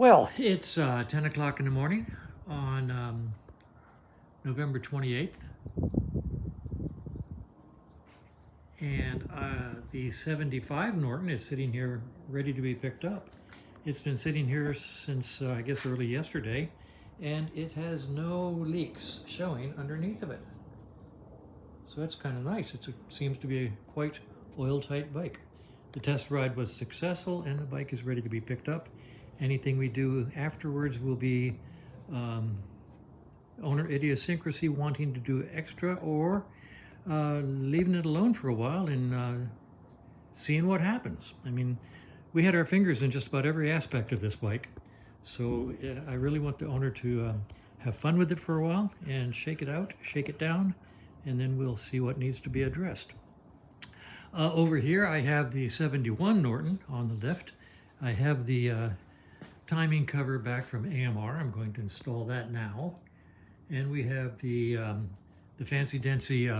Well, it's 10 o'clock in the morning on November 28th, and the 75 Norton is sitting here ready to be picked up. It's been sitting here since, I guess, early yesterday, and it has no leaks showing underneath of it. So that's kind of nice. It seems to be a quite oil-tight bike. The test ride was successful, and the bike is ready to be picked up. Anything we do afterwards will be owner idiosyncrasy, wanting to do extra, or leaving it alone for a while and seeing what happens. I mean, we had our fingers in just about every aspect of this bike, so I really want the owner to have fun with it for a while and shake it out, shake it down, and then we'll see what needs to be addressed. Over here I have the 71 Norton on the left. I have the timing cover back from AMR. I'm going to install that now. And we have the fancy dancy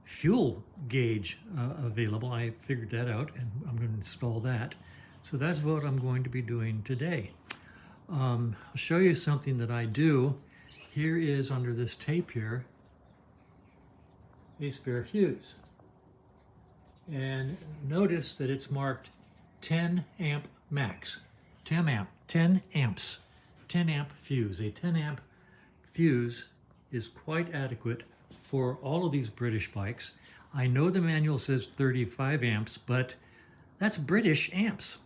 fuel gauge available. I figured that out, and I'm going to install that. So that's what I'm going to be doing today. I'll show you something that I do. Here is, under this tape here, a spare fuse. And notice that it's marked 10 amp max. 10 amps, 10 amp fuse. A 10 amp fuse is quite adequate for all of these British bikes. I know the manual says 35 amps, but that's British amps,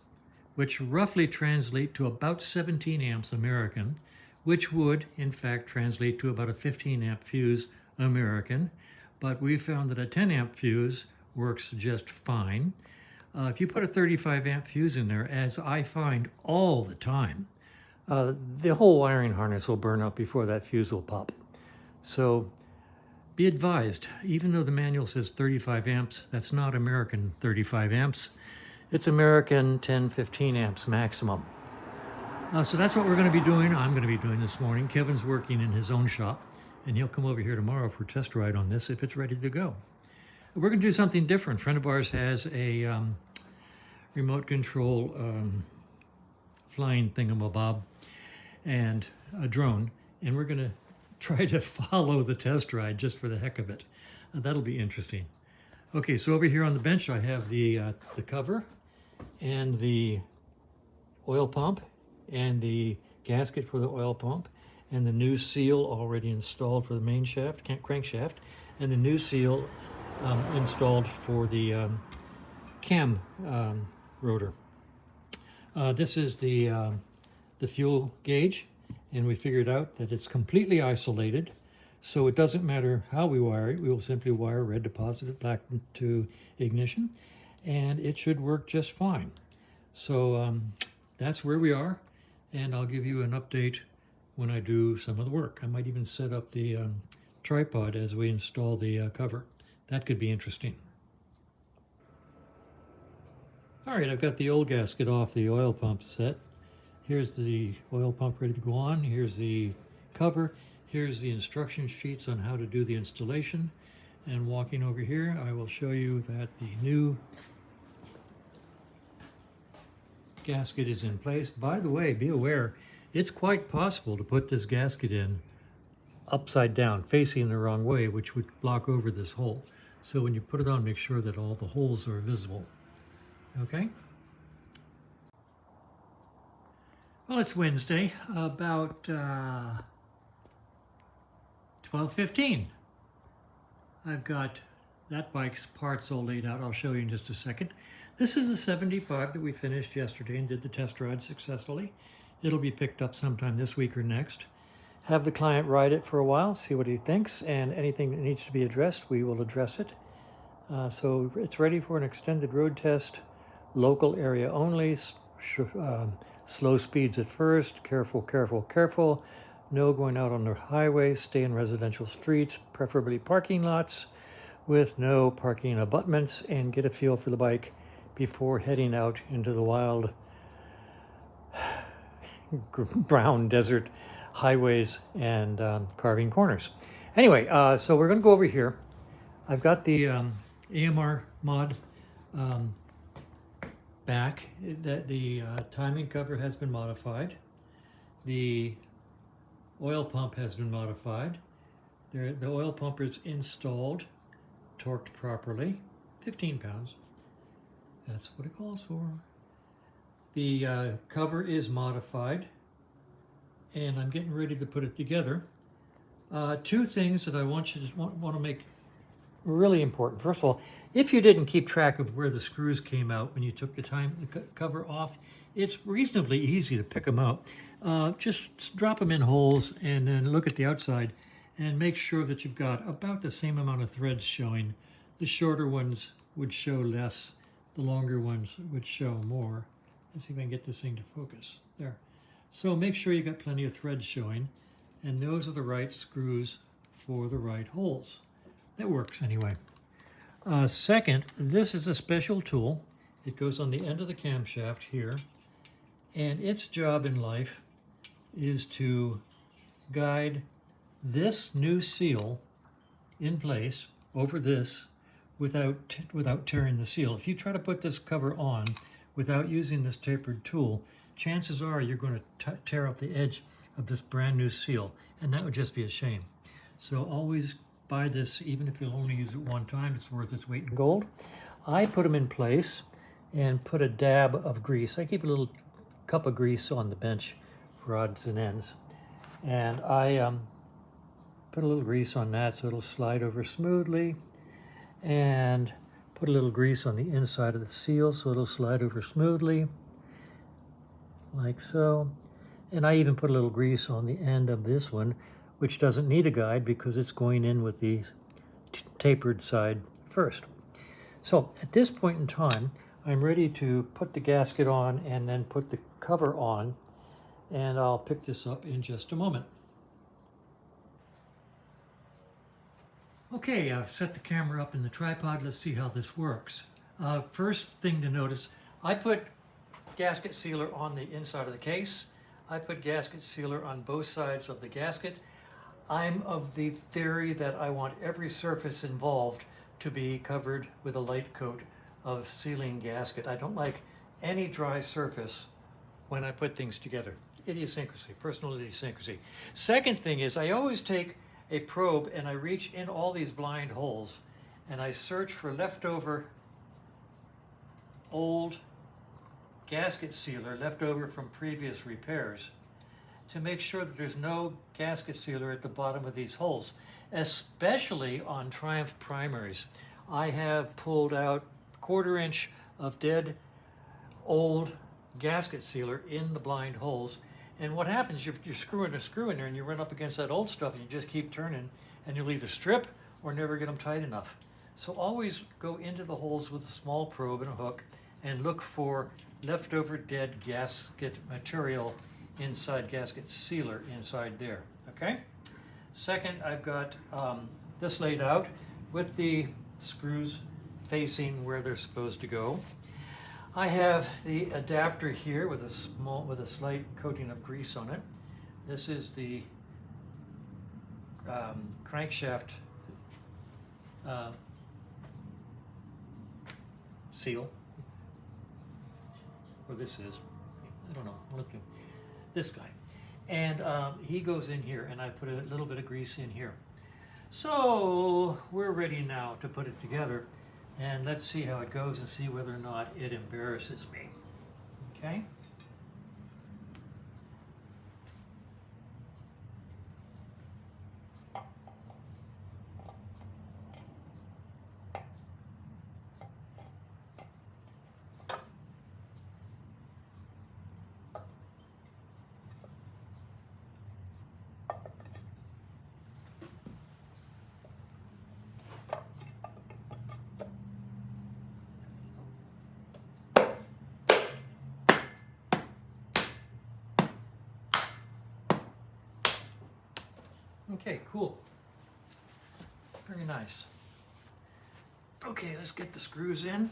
which roughly translate to about 17 amps American, which would in fact translate to about a 15 amp fuse American. But we found that a 10 amp fuse works just fine. If you put a 35 amp fuse in there, as I find all the time, the whole wiring harness will burn up before that fuse will pop. So be advised, even though the manual says 35 amps, that's not American 35 amps. It's American 10, 15 amps maximum. So that's what we're going to be doing. I'm going to be doing this morning. Kevin's working in his own shop, and he'll come over here tomorrow for a test ride on this if it's ready to go. We're going to do something different. A friend of ours has a remote control flying thingamabob and a drone, and we're going to try to follow the test ride just for the heck of it. That'll be interesting. Okay, so over here on the bench I have the cover and the oil pump and the gasket for the oil pump and the new seal already installed for the main shaft, crankshaft, and the new seal installed for the cam rotor. This is the fuel gauge, and we figured out that it's completely isolated, so it doesn't matter how we wire it. We will simply wire red to positive, black to ignition, and it should work just fine. So that's where we are, and I'll give you an update when I do some of the work. I might even set up the tripod as we install the cover. That could be interesting. All right, I've got the old gasket off the oil pump set. Here's the oil pump ready to go on. Here's the cover. Here's the instruction sheets on how to do the installation. And walking over here, I will show you that the new gasket is in place. By the way, be aware, it's quite possible to put this gasket in upside down, facing the wrong way, which would block over this hole. So when you put it on, make sure that all the holes are visible. Okay? Well, it's Wednesday, about 12:15. I've got that bike's parts all laid out. I'll show you in just a second. This is a 75 that we finished yesterday and did the test ride successfully. It'll be picked up sometime this week or next. Have the client ride it for a while, see what he thinks, and anything that needs to be addressed, we will address it. So it's ready for an extended road test, local area only, slow speeds at first, careful, careful, careful. No going out on the highways, stay in residential streets, preferably parking lots with no parking abutments, and get a feel for the bike before heading out into the wild brown desert highways and carving corners. Anyway, so we're going to go over here. I've got the AMR mod back, the timing cover has been modified. The oil pump has been modified. The oil pump is installed, torqued properly, 15 pounds. That's what it calls for. The cover is modified, and I'm getting ready to put it together. Two things that I want you to want to make really important. First of all, if you didn't keep track of where the screws came out when you took the cover off, it's reasonably easy to pick them out. Just drop them in holes and then look at the outside and make sure that you've got about the same amount of threads showing. The shorter ones would show less, the longer ones would show more. Let's see if I can get this thing to focus. There. So make sure you got plenty of threads showing, and those are the right screws for the right holes. That works anyway. Second, this is a special tool. It goes on the end of the camshaft here, and its job in life is to guide this new seal in place over this without tearing the seal. If you try to put this cover on without using this tapered tool, chances are you're going to tear up the edge of this brand new seal, and that would just be a shame. So always buy this, even if you'll only use it one time. It's worth its weight in gold. I put them in place and put a dab of grease. I keep a little cup of grease on the bench for odds and ends, and I put a little grease on that so it'll slide over smoothly, and put a little grease on the inside of the seal so it'll slide over smoothly, like so. And I even put a little grease on the end of this one, which doesn't need a guide because it's going in with the tapered side first. So at this point in time, I'm ready to put the gasket on and then put the cover on, and I'll pick this up in just a moment. Okay, I've set the camera up in the tripod. Let's see how this works. First thing to notice, I put gasket sealer on the inside of the case. I put gasket sealer on both sides of the gasket. I'm of the theory that I want every surface involved to be covered with a light coat of sealing gasket. I don't like any dry surface when I put things together. Idiosyncrasy, personal idiosyncrasy. Second thing is, I always take a probe and I reach in all these blind holes and I search for leftover old gasket sealer left over from previous repairs to make sure that there's no gasket sealer at the bottom of these holes, especially on Triumph primaries. I have pulled out 1/4 inch of dead old gasket sealer in the blind holes, and what happens, you're screwing a screw in there and you run up against that old stuff and you just keep turning and you'll either strip or never get them tight enough. So always go into the holes with a small probe and a hook and look for leftover dead gasket material inside, gasket sealer inside there, okay? Second, I've got this laid out with the screws facing where they're supposed to go. I have the adapter here with a slight coating of grease on it. This is the crankshaft seal, or this is, I don't know, look at this guy. And he goes in here, and I put a little bit of grease in here. So we're ready now to put it together, and let's see how it goes and see whether or not it embarrasses me, okay? Okay, cool. Very nice. Okay, let's get the screws in.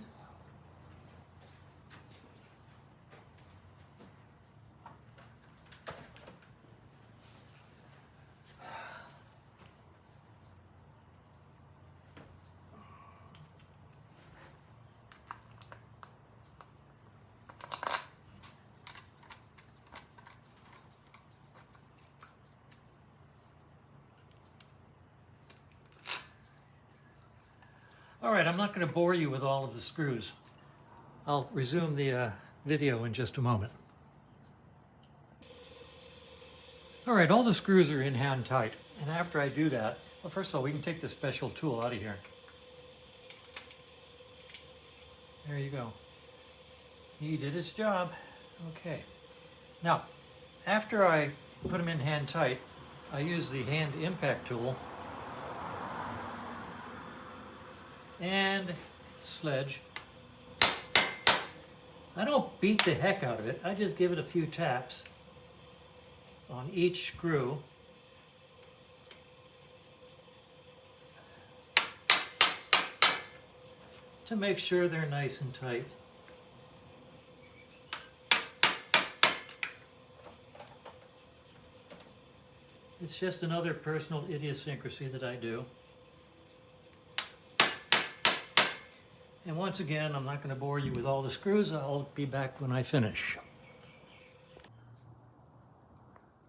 All right, I'm not going to bore you with all of the screws. I'll resume the video in just a moment. All right, all the screws are in hand tight. And after I do that, well, first of all, we can take this special tool out of here. There you go. He did his job. Okay. Now, after I put them in hand tight, I use the hand impact tool and sledge. I don't beat the heck out of it. I just give it a few taps on each screw. To make sure they're nice and tight. It's just another personal idiosyncrasy that I do. And once again, I'm not going to bore you with all the screws. I'll be back when I finish.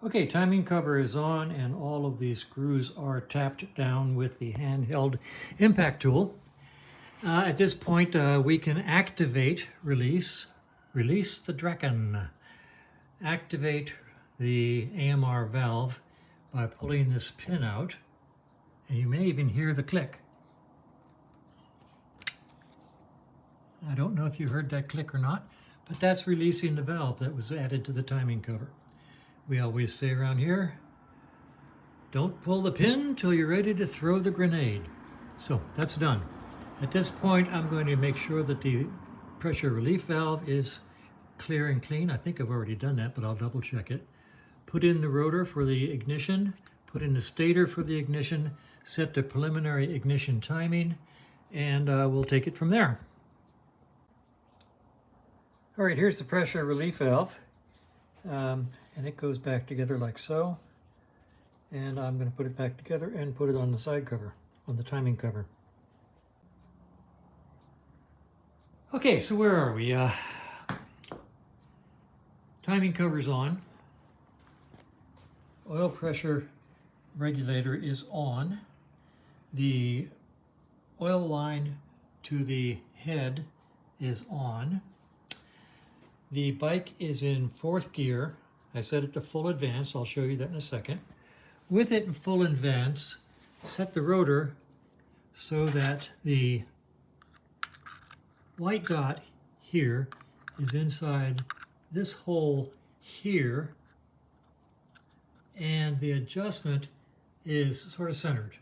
Okay, timing cover is on and all of these screws are tapped down with the handheld impact tool. At this point, we can activate, release the Draken. Activate the AMR valve by pulling this pin out, and you may even hear the click. I don't know if you heard that click or not, but that's releasing the valve that was added to the timing cover. We always say around here, don't pull the pin till you're ready to throw the grenade. So that's done. At this point, I'm going to make sure that the pressure relief valve is clear and clean. I think I've already done that, but I'll double check it. Put in the rotor for the ignition, put in the stator for the ignition, set the preliminary ignition timing, and we'll take it from there. All right, here's the pressure relief valve, and it goes back together like so. And I'm going to put it back together and put it on the side cover, on the timing cover. Okay, so where are we? Timing cover's on. Oil pressure regulator is on. The oil line to the head is on. The bike is in 4th gear. I set it to full advance. I'll show you that in a second. With it in full advance, set the rotor so that the white dot here is inside this hole here, and the adjustment is sort of centered.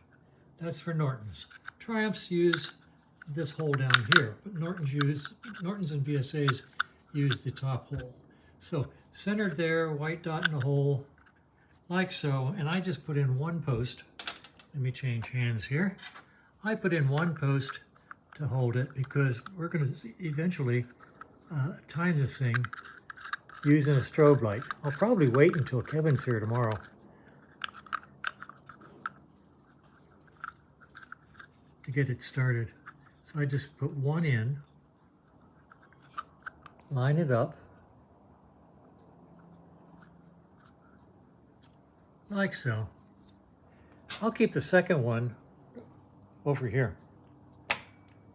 That's for Nortons. Triumphs use this hole down here, but Nortons and BSAs use the top hole. So centered there, white dot in the hole, like so, and I just put in one post. Let me change hands here. I put in one post to hold it because we're going to eventually time this thing using a strobe light. I'll probably wait until Kevin's here tomorrow to get it started. So I just put one in, line it up, like so. I'll keep the second one over here.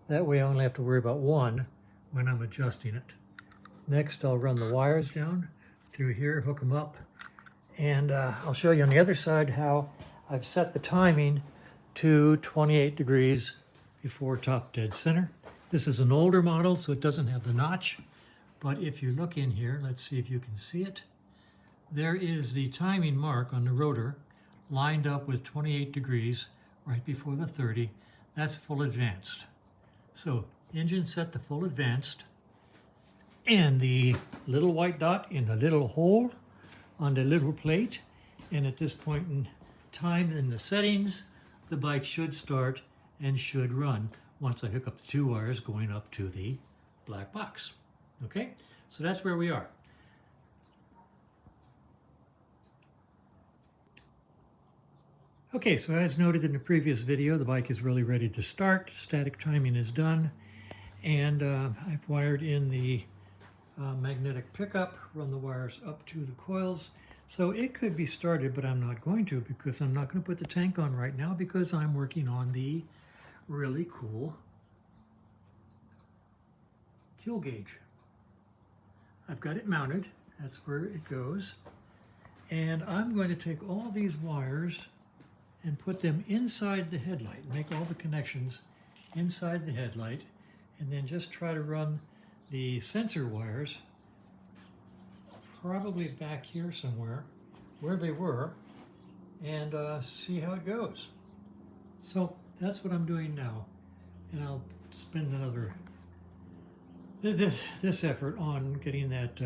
That way I only have to worry about one when I'm adjusting it. Next, I'll run the wires down through here, hook them up, and I'll show you on the other side how I've set the timing to 28 degrees before top dead center. This is an older model, so it doesn't have the notch, but if you look in here, let's see if you can see it. There is the timing mark on the rotor lined up with 28 degrees right before the 30. That's full advanced. So engine set to full advanced, and the little white dot in the little hole on the little plate, and at this point in time in the settings, the bike should start and should run once I hook up the 2 wires going up to the black box. Okay, so that's where we are. Okay, so as noted in the previous video, the bike is really ready to start. Static timing is done, and I've wired in the magnetic pickup, run the wires up to the coils. So it could be started, but I'm not going to, because I'm not going to put the tank on right now because I'm working on the really cool fuel gauge. I've got it mounted. That's where it goes. And I'm going to take all these wires and put them inside the headlight, make all the connections inside the headlight, and then just try to run the sensor wires probably back here somewhere where they were, and see how it goes. So that's what I'm doing now, and I'll spend another this effort on getting that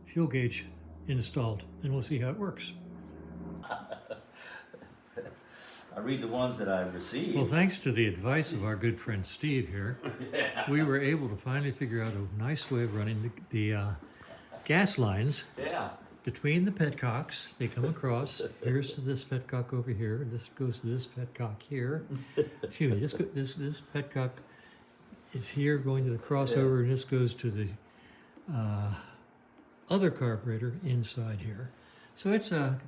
fuel gauge installed, and we'll see how it works. I read the ones that I've received. Well, thanks to the advice of our good friend Steve here, Yeah. we were able to finally figure out a nice way of running the gas lines Yeah. between the petcocks. They come across. Here's to this petcock over here. This goes to this petcock here. Excuse me. This petcock is here going to the crossover, and this goes to the other carburetor inside here. So it's a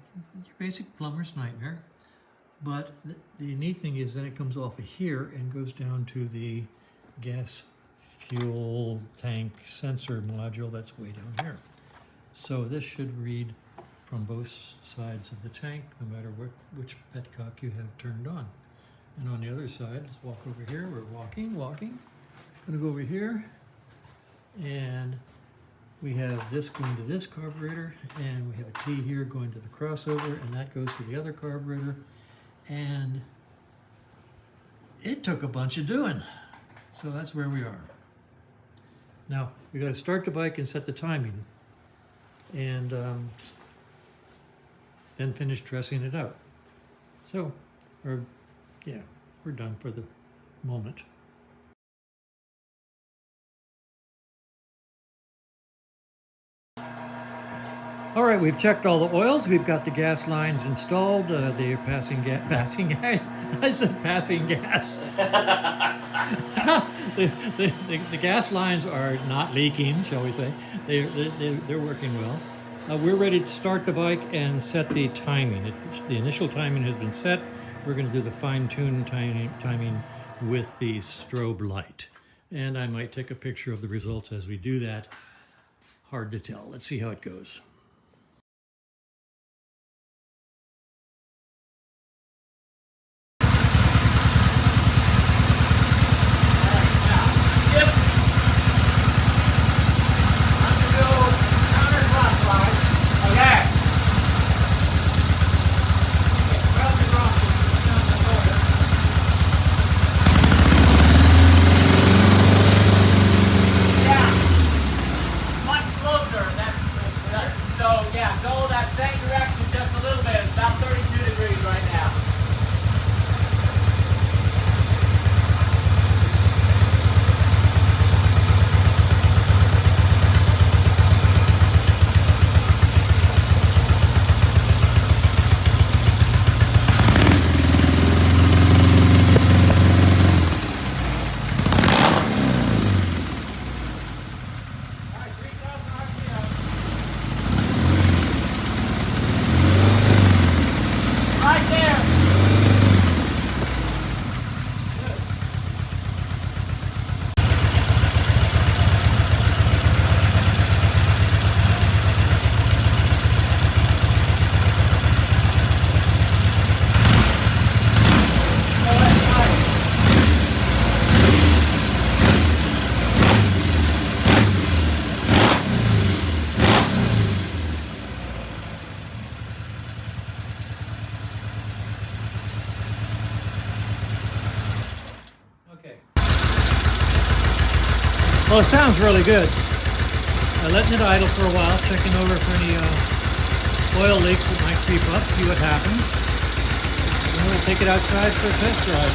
basic plumber's nightmare. But the neat thing is then it comes off of here and goes down to the gas fuel tank sensor module that's way down here. So this should read from both sides of the tank, no matter which petcock you have turned on. And on the other side, let's walk over here. We're walking. Gonna go over here, and we have this going to this carburetor, and we have a T here going to the crossover, and that goes to the other carburetor. And it took a bunch of doing. So that's where we are. Now, we got to start the bike and set the timing, and then finish dressing it out. So, yeah, we're done for the moment. All right, we've checked all the oils. We've got the gas lines installed. They are passing gas. I said passing gas. the gas lines are not leaking, shall we say. They're working well. We're ready to start the bike and set the timing. The initial timing has been set. We're going to do the fine-tuned timing with the strobe light. And I might take a picture of the results as we do that. Hard to tell. Let's see how it goes. Well, it sounds really good. Letting it idle for a while, checking over for any oil leaks that might creep up, see what happens. And we'll take it outside for a test drive.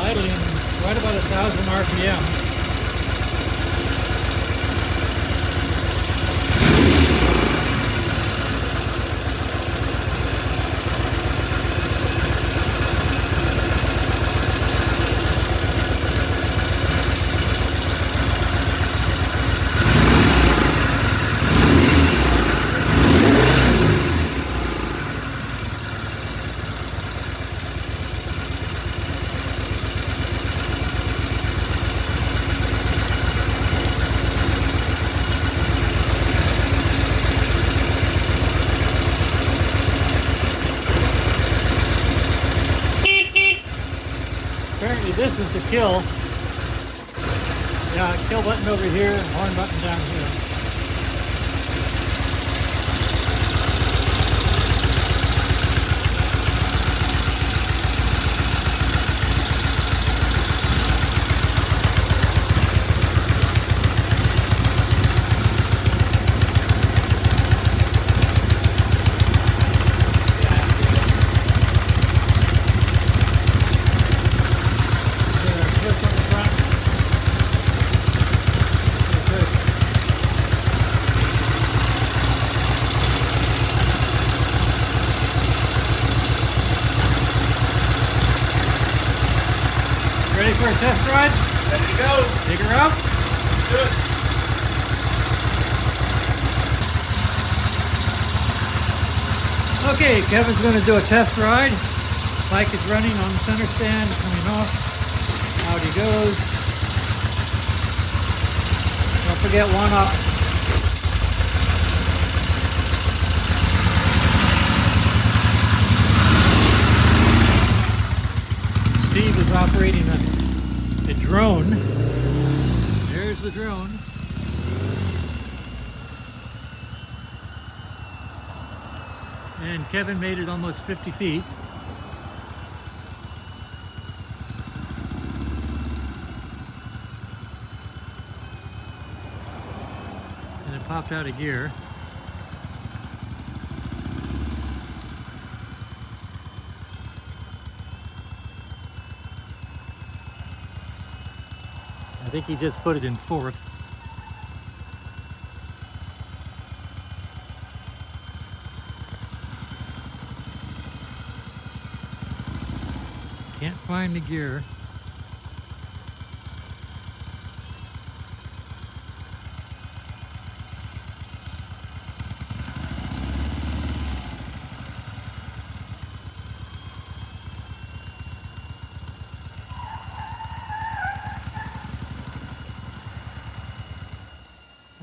Idling right about 1,000 RPM. this is the kill. Yeah, kill button over here, horn button down here. Ready for a test ride? Ready to go. Take her out. Good. Okay, Kevin's going to do a test ride. Bike is running on the center stand, coming off. Out he goes. Don't forget one up. Steve is operating a drone. There's the drone. And Kevin made it almost 50 feet. And it popped out of gear. I think he just put it in fourth. Can't find the gear.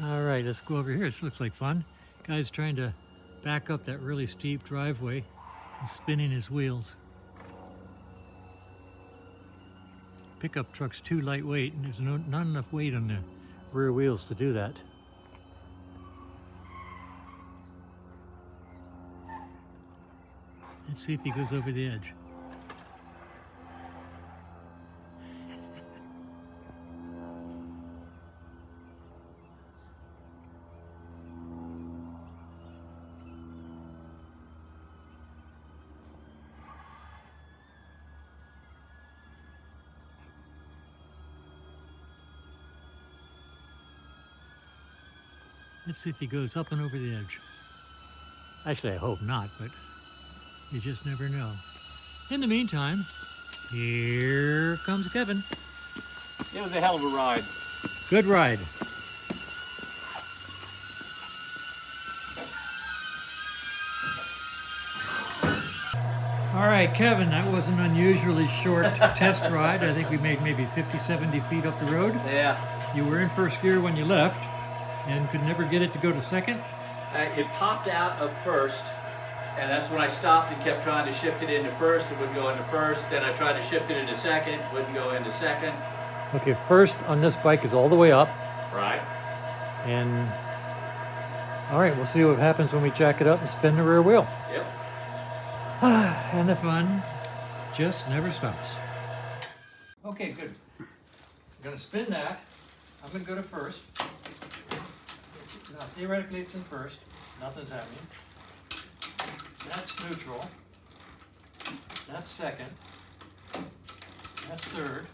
All right, let's go over here. This looks like fun. Guy's trying to back up that really steep driveway and spinning his wheels. Pickup truck's too lightweight and there's not enough weight on the rear wheels to do that. Let's see if he goes over the edge. Let's see if he goes up and over the edge. Actually, I hope not, but you just never know. In the meantime, here comes Kevin. It was a hell of a ride. Good ride. All right, Kevin, that was an unusually short test ride. I think we made maybe 50, 70 feet up the road. Yeah. You were in first gear when you left and could never get it to go to second. It popped out of first, and that's when I stopped and kept trying to shift it into first. It wouldn't go into first. Then I tried to shift it into second. Wouldn't go into second. Okay, first on this bike is all the way up. Right. And all right, we'll see what happens when we jack it up and spin the rear wheel. Yep. And the fun just never stops. Okay, good. I'm gonna spin that. I'm gonna go to first. Now, theoretically, it's in first. Nothing's happening. That's neutral. That's second. That's third.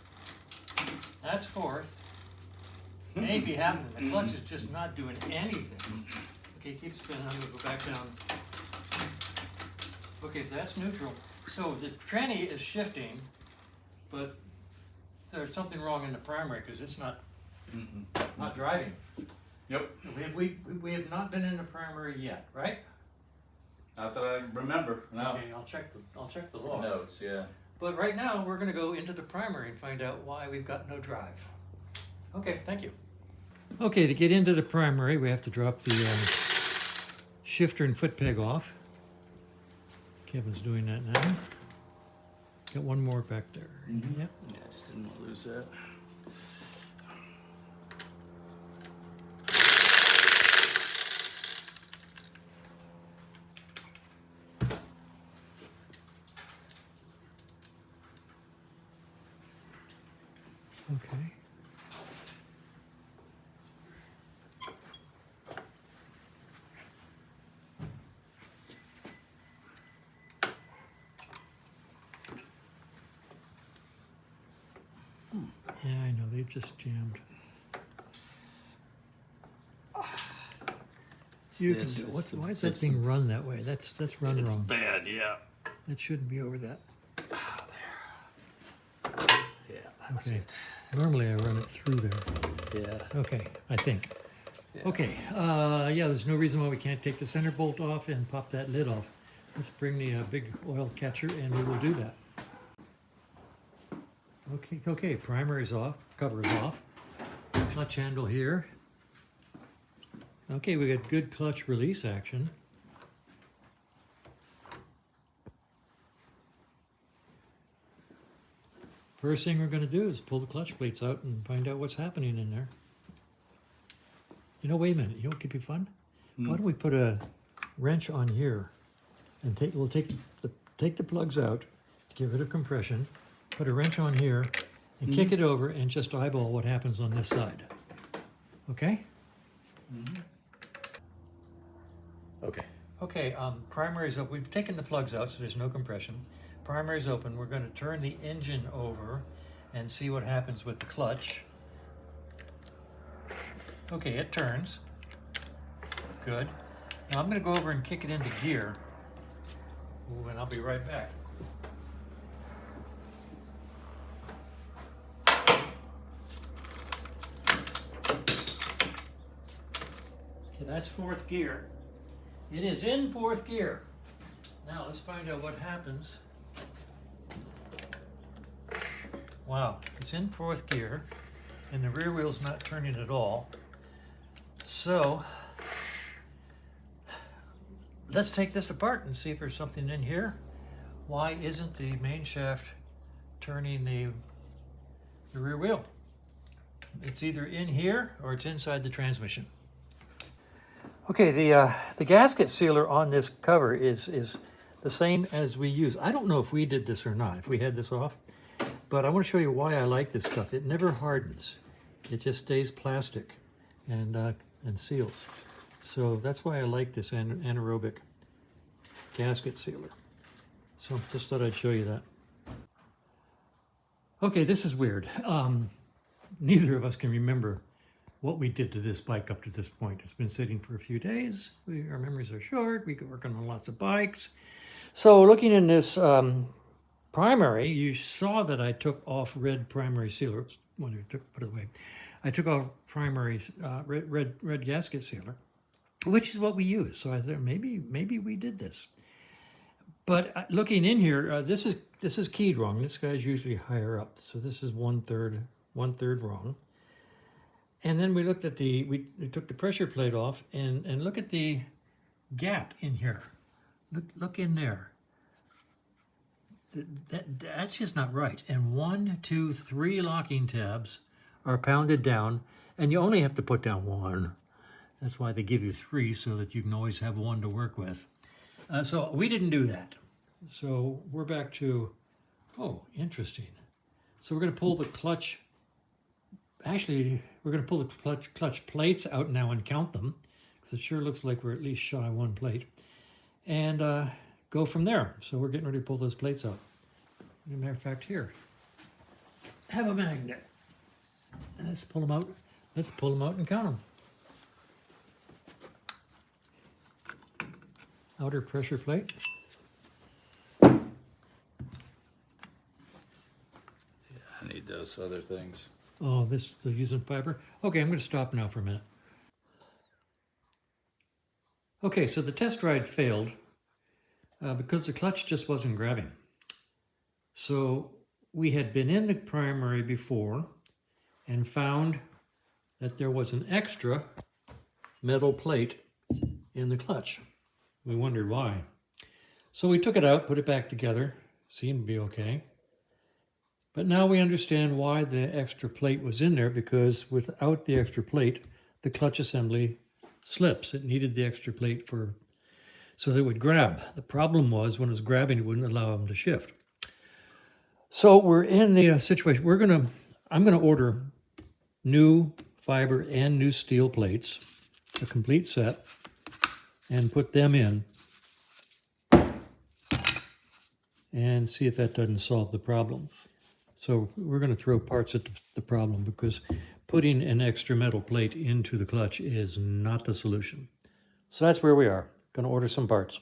That's fourth. Maybe happening. The clutch is just not doing anything. Okay, keep spinning. I'm gonna go back down. Okay, so that's neutral. So the tranny is shifting, but there's something wrong in the primary because it's not driving. Yep. We have not been in the primary yet, right? Not that I remember. No. Okay, I'll check the log. Notes, yeah. But right now we're going to go into the primary and find out why we've got no drive. Okay, thank you. Okay, to get into the primary, we have to drop the shifter and foot peg off. Kevin's doing that now. Got one more back there. Mm-hmm. Yep. Yeah, I just didn't want to lose that. Okay. Yeah, I know, they've just jammed. You can do, why is that thing run that way? That's run It's wrong. bad, yeah. That shouldn't be over that. Ah, there. Yeah, that was Okay. it. Normally I run it through there. Yeah. Okay, I think. Yeah. Okay, yeah, there's no reason why we can't take the center bolt off and pop that lid off. Let's bring the big oil catcher and we will do that. Okay, primer is off, cover is off. Clutch handle here. Okay, we got good clutch release action. First thing we're going to do is pull the clutch plates out and find out what's happening in there. You know, wait a minute, you know what could be fun? Why don't we put a wrench on here and we'll take the plugs out, get rid of compression, put a wrench on here and kick it over and just eyeball what happens on this side. Okay? Okay. Okay, primary's open. We've taken the plugs out so there's no compression. Primary's open. We're going to turn the engine over and see what happens with the clutch. Okay, it turns. Good. Now I'm going to go over and kick it into gear. Ooh, and I'll be right back. Okay, that's fourth gear. It is in fourth gear. Now let's find out what happens. Wow, it's in fourth gear and the rear wheel's not turning at all. So let's take this apart and see if there's something in here. Why isn't the main shaft turning the rear wheel? It's either in here or it's inside the transmission. Okay, the gasket sealer on this cover is the same as we use. I don't know if we did this or not, if we had this off, but I want to show you why I like this stuff. It never hardens. It just stays plastic and seals. So that's why I like this anaerobic gasket sealer. So just thought I'd show you that. Okay, this is weird. Neither of us can remember what we did to this bike up to this point. It's been sitting for a few days. Our memories are short. We go working on lots of bikes. So looking in this primary, you saw that I took off red primary sealer. Oops, when I put it away. I took off primary red gasket sealer, which is what we use. So I thought maybe we did this. But looking in here, this is keyed wrong. This guy's usually higher up, so this is one third wrong. And then we looked at we took the pressure plate off and look at the gap in here. Look in there. That's just not right. And 1, 2, 3 locking tabs are pounded down, and you only have to put down 1. That's why they give you 3 so that you can always have 1 to work with. So we didn't do that. So we're back to, oh, interesting. So we're going to pull the clutch. Actually, we're going to pull the clutch plates out now and count them, because it sure looks like we're at least shy 1 plate, and go from there. So we're getting ready to pull those plates out. As a matter of fact, here, have a magnet. And let's pull them out. Let's pull them out and count them. Outer pressure plate. Yeah, I need those other things. Oh, this is using fiber? Okay, I'm going to stop now for a minute. Okay, so the test ride failed because the clutch just wasn't grabbing. So we had been in the primary before and found that there was an extra metal plate in the clutch. We wondered why. So we took it out, put it back together, seemed to be okay. But now we understand why the extra plate was in there, because without the extra plate, the clutch assembly slips. It needed the extra plate so that it would grab. The problem was when it was grabbing, it wouldn't allow them to shift. So we're in the situation. I'm gonna order new fiber and new steel plates, a complete set, and put them in and see if that doesn't solve the problem. So we're going to throw parts at the problem, because putting an extra metal plate into the clutch is not the solution. So that's where we are. Going to order some parts.